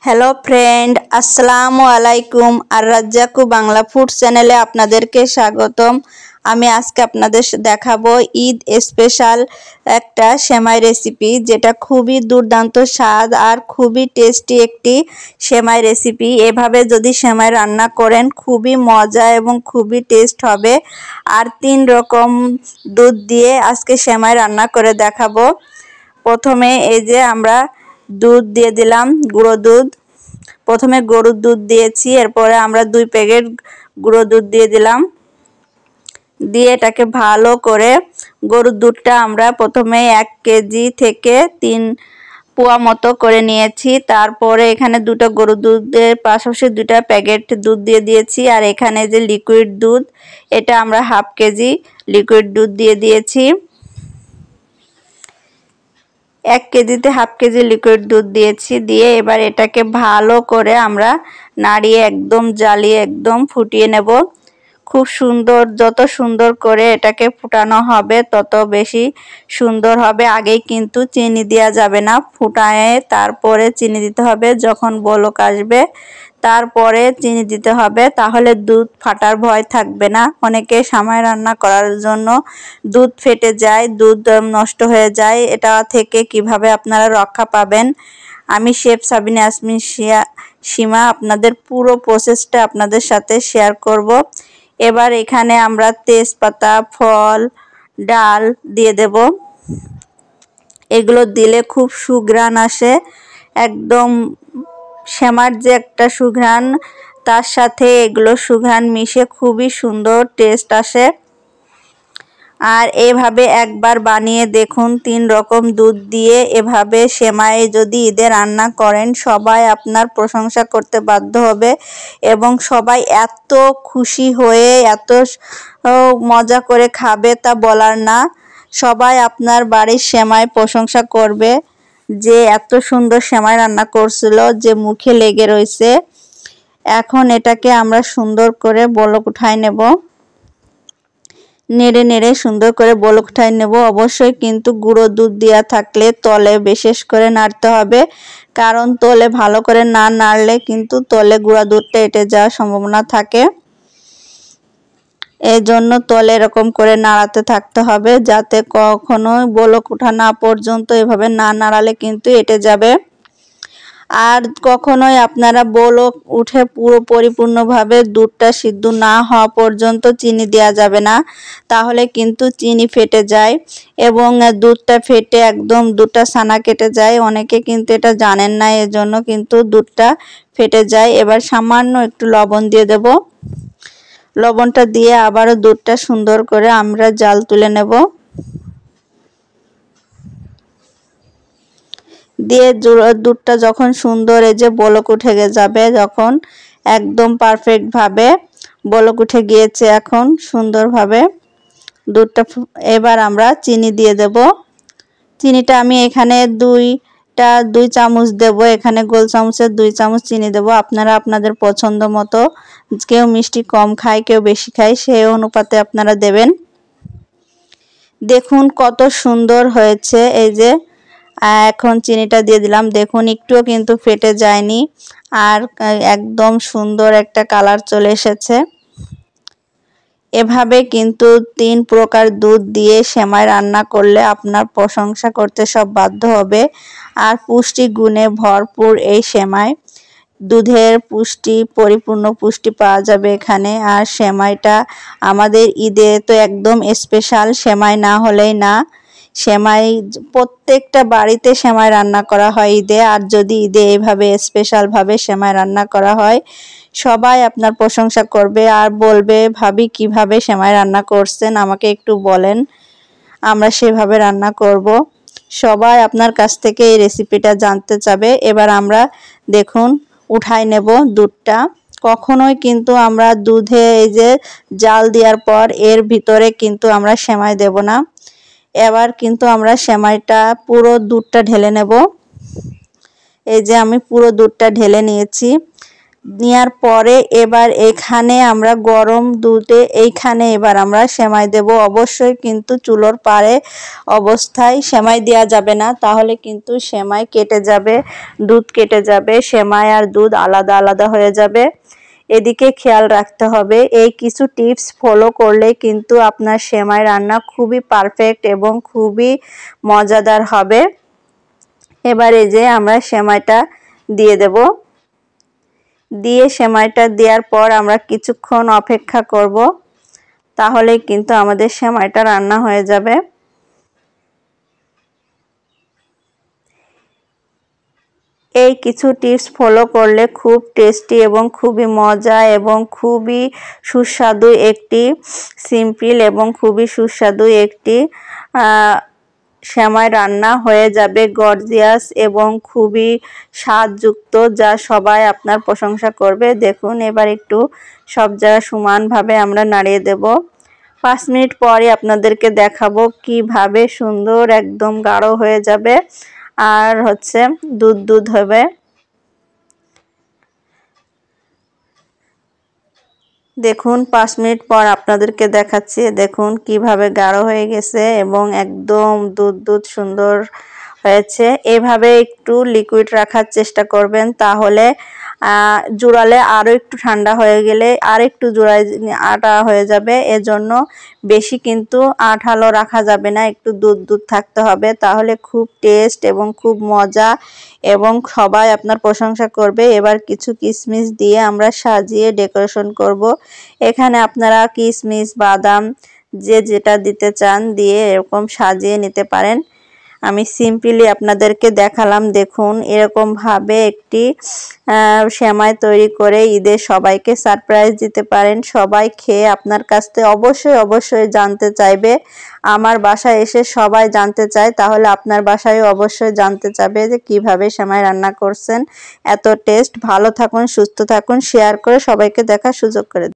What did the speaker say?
Hello friend, আসসালামু আলাইকুম। আর রাজ্জাকু Bangla food চ্যানেলে আপনাদেরকে স্বাগতম। আমি আজকে আপনাদের দেখাবো ঈদ স্পেশাল একটা সেমাই রেসিপি, যেটা খুবই দুর্দান্ত স্বাদ আর খুবই টেস্টি একটি সেমাই রেসিপি। এভাবে যদি সেমাই রান্না করেন খুবই মজা এবং খুবই টেস্ট হবে। আর 3 রকম দুধ দিয়ে আজকে সেমাই রান্না করে দেখাবো। প্রথমে এই যে আমরা দুধ দিয়ে দিলাম, গুঁড়ো দুধ। প্রথমে গরুর দুধ দিয়েছি, এরপরে আমরা 2 প্যাকেট গুঁড়ো দুধ দিয়ে দিলাম। দিয়ে এটাকে ভালো করে, গরুর দুধটা আমরা প্রথমে 1 কেজি থেকে 3 পোয়া মতো করে নিয়েছি। তারপরে এখানে 2টা গরুর দুধের পাশাপাশি 2টা প্যাকেট দুধ দিয়ে দিয়েছি। আর এখানে যে লিকুইড দুধ, এটা আমরা 1/2 কেজি লিকুইড দুধ দিয়ে দিয়েছি। 1 কেজিতে 1/2 কেজি লিকুইড দুধ দিয়েছি। দিয়ে এবার এটাকে ভালো করে আমরা নাড়িয়ে একদম জ্বালিয়ে একদম ফুটিয়ে নেব। খুব সুন্দর, যত সুন্দর করে এটাকে ফুটানো হবে তত বেশি সুন্দর হবে। আগেই কিন্তু চিনি দেওয়া যাবে না, ফুটায়ে তারপরে চিনি দিতে হবে। যখন বলক আসবে তারপরে চিনি দিতে হবে, তাহলে দুধ ফাটার ভয় থাকবে না। অনেকে সেমাই রান্না করার জন্য দুধ ফেটে যায়, দুধ নষ্ট হয়ে যায়। এটা থেকে কিভাবে আপনারা রক্ষা পাবেন, আমি শেফ সাবিনা ইয়াসমিন সীমা আপনাদের পুরো প্রসেসটা আপনাদের সাথে শেয়ার করব। এবার এখানে আমরা তেজপাতা, ফল, ডাল দিয়ে দেব। এগুলো দিলে খুব সুঘ্রাণ আসে, একদম সেমার যে একটা সুঘ্রাণ, তার সাথে এগুলো সুঘ্রাণ মিশে খুবই সুন্দর টেস্ট আসে। আর এভাবে একবার বানিয়ে দেখুন, 3 রকম দুধ দিয়ে এভাবে সেমাই যদি ঈদে রান্না করেন, সবাই আপনার প্রশংসা করতে বাধ্য হবে এবং সবাই এত খুশি হয়ে এত মজা করে খাবে তা বলার না। সবাই আপনার বাড়ির সেমাই প্রশংসা করবে যে এত সুন্দর সেমাই রান্না করছিল, যে মুখে লেগে রয়েছে। এখন এটাকে আমরা সুন্দর করে বলক উঠাই নেব, নেড়ে নেড়ে সুন্দর করে বলক উঠাই নেব। অবশ্যই কিন্তু গুঁড়ো দুধ দেওয়া থাকলে তলে বিশেষ করে নাড়তে হবে, কারণ তলে ভালো করে না নাড়লে কিন্তু তলে গুঁড়া দুধটা এঁটে যাওয়ার সম্ভাবনা থাকে। এই জন্য তলে এরকম করে নাড়াতে থাকতে হবে, যাতে কখনোই বলক ওঠা না পর্যন্ত এভাবে না নাড়ালে কিন্তু এঁটে যাবে। আর কখনোই আপনারা বলক উঠে পুরো পরিপূর্ণভাবে দুধটা সিদ্ধ না হওয়া পর্যন্ত চিনি দেওয়া যাবে না, তাহলে কিন্তু চিনি ফেটে যায় এবং দুধটা ফেটে একদম দুধটা ছানা কেটে যায়। অনেকে কিন্তু এটা জানেন না, এজন্য কিন্তু দুধটা ফেটে যায়। এবার সামান্য একটু লবণ দিয়ে দেব। লবণটা দিয়ে আবারও দুধটা সুন্দর করে আমরা জাল তুলে নেব। দিয়ে দুধটা যখন সুন্দর এই যে বলক উঠে যাবে, যখন একদম পারফেক্ট ভাবে বলক উঠে গিয়েছে এখন সুন্দরভাবে দুধটা, এবার আমরা চিনি দিয়ে দেব। চিনিটা আমি এখানে 2 চামচ দেব, এখানে গোল চামচের 2 চামচ চিনি দেব। আপনারা আপনাদের পছন্দ মতো, কেউ মিষ্টি কম খায় কেউ বেশি খায়, সেই অনুপাতে আপনারা দেবেন। দেখুন কত সুন্দর হয়েছে। এই যে এখন চিনিটা দিয়ে দিলাম, দেখুন একটুও কিন্তু ফেটে যায়নি, আর একদম সুন্দর একটা কালার চলে এসেছে। এভাবে কিন্তু 3 প্রকার দুধ দিয়ে সেমাই রান্না করলে আপনার প্রশংসা করতে সব বাধ্য হবে। আর পুষ্টি গুণে ভরপুর এই সেমাই, দুধের পুষ্টি, পরিপূর্ণ পুষ্টি পাওয়া যাবে এখানে। আর সেমাইটা আমাদের ঈদে তো একদম স্পেশাল, সেমাই না হলেই না। সেমাই প্রত্যেকটা বাড়িতে সেমাই রান্না করা হয় ঈদে, আর যদি ঈদে এইভাবে স্পেশালভাবে সেমাই রান্না করা হয়, সবাই আপনার প্রশংসা করবে আর বলবে, ভাবি কিভাবে সেমাই রান্না করছেন, আমাকে একটু বলেন, আমরা সেভাবে রান্না করব। সবাই আপনার কাছ থেকে এই রেসিপিটা জানতে চাবে। এবার আমরা দেখুন উঠাই নেব দুধটা। কখনোই কিন্তু আমরা দুধে এই যে জাল দেওয়ার পর এর ভিতরে কিন্তু আমরা সেমাই দেব না। এবার কিন্তু আমরা সেমাইটা পুরো দুধটা ঢেলে নেব। এই যে আমি পুরো দুধটা ঢেলে নিয়েছি। নেওয়ার পরে এবার এখানে আমরা গরম দুধে এইখানে এবার আমরা সেমাই দেব। অবশ্যই কিন্তু চুলোর পাড়ে অবস্থায় সেমাই দেওয়া যাবে না, তাহলে কিন্তু সেমাই কেটে যাবে, দুধ কেটে যাবে, সেমাই আর দুধ আলাদা আলাদা হয়ে যাবে। এদিকে খেয়াল রাখতে হবে। এই কিছু টিপস ফলো করলে কিন্তু আপনার সেমাই রান্না খুবই পারফেক্ট এবং খুবই মজাদার হবে। এবার এই যে আমরা সেমাইটা দিয়ে দেব। দিয়ে সেমাইটা দেওয়ার পর আমরা কিছুক্ষণ অপেক্ষা করব, তাহলে কিন্তু আমাদের সেমাইটা রান্না হয়ে যাবে। এই কিছু টিপস ফলো করলে খুব টেস্টি এবং খুবই মজা এবং খুবই সুস্বাদু একটি সিম্পল এবং খুবই সুস্বাদু একটি সেমাই রান্না হয়ে যাবে, গর্জিয়াস এবং খুবই স্বাদযুক্ত, যা সবাই আপনার প্রশংসা করবে। দেখুন এবার একটু সব জায়গা সমানভাবে আমরা নাড়িয়ে দেব। 5 মিনিট পরে আপনাদেরকে দেখাবো কিভাবে সুন্দর একদম গাঢ় হয়ে যাবে আর দুধ দুধ হবে। দেখুন 5 মিনিট পর আপনাদেরকে দেখাচ্ছি। দেখুন কিভাবে গাঢ় হয়ে গেছে এবং একদম দুধ দুধ সুন্দর হয়েছে। এভাবে একটু লিকুইড রাখার চেষ্টা করবেন, তাহলে জোড়ালে আরও একটু ঠান্ডা হয়ে গেলে আর একটু জোড়ায় আটা হয়ে যাবে। এজন্য বেশি কিন্তু আঠালো রাখা যাবে না, একটু দুধ দুধ থাকতে হবে, তাহলে খুব টেস্ট এবং খুব মজা এবং সবাই আপনার প্রশংসা করবে। এবার কিছু কিশমিশ দিয়ে আমরা সাজিয়ে ডেকোরেশন করব। এখানে আপনারা কিশমিশ, বাদাম যে যেটা দিতে চান দিয়ে এরকম সাজিয়ে নিতে পারেন। আমি সিম্পলি আপনাদেরকে দেখালাম। দেখুন এরকম ভাবে একটি সেমাই তৈরি করে ঈদে সবাইকে সারপ্রাইজ দিতে পারেন। সবাই খেয়ে আপনার কাছ থেকে অবশ্যই অবশ্যই জানতে চাইবে। আমার বাসায় এসে সবাই জানতে চায়, তাহলে আপনার বাসায়ও অবশ্যই জানতে চাবে যে কিভাবে সেমাই রান্না করছেন। এত টেস্ট। ভালো থাকুন, সুস্থ থাকুন, শেয়ার করে সবাইকে দেখার সুযোগ করে দিন।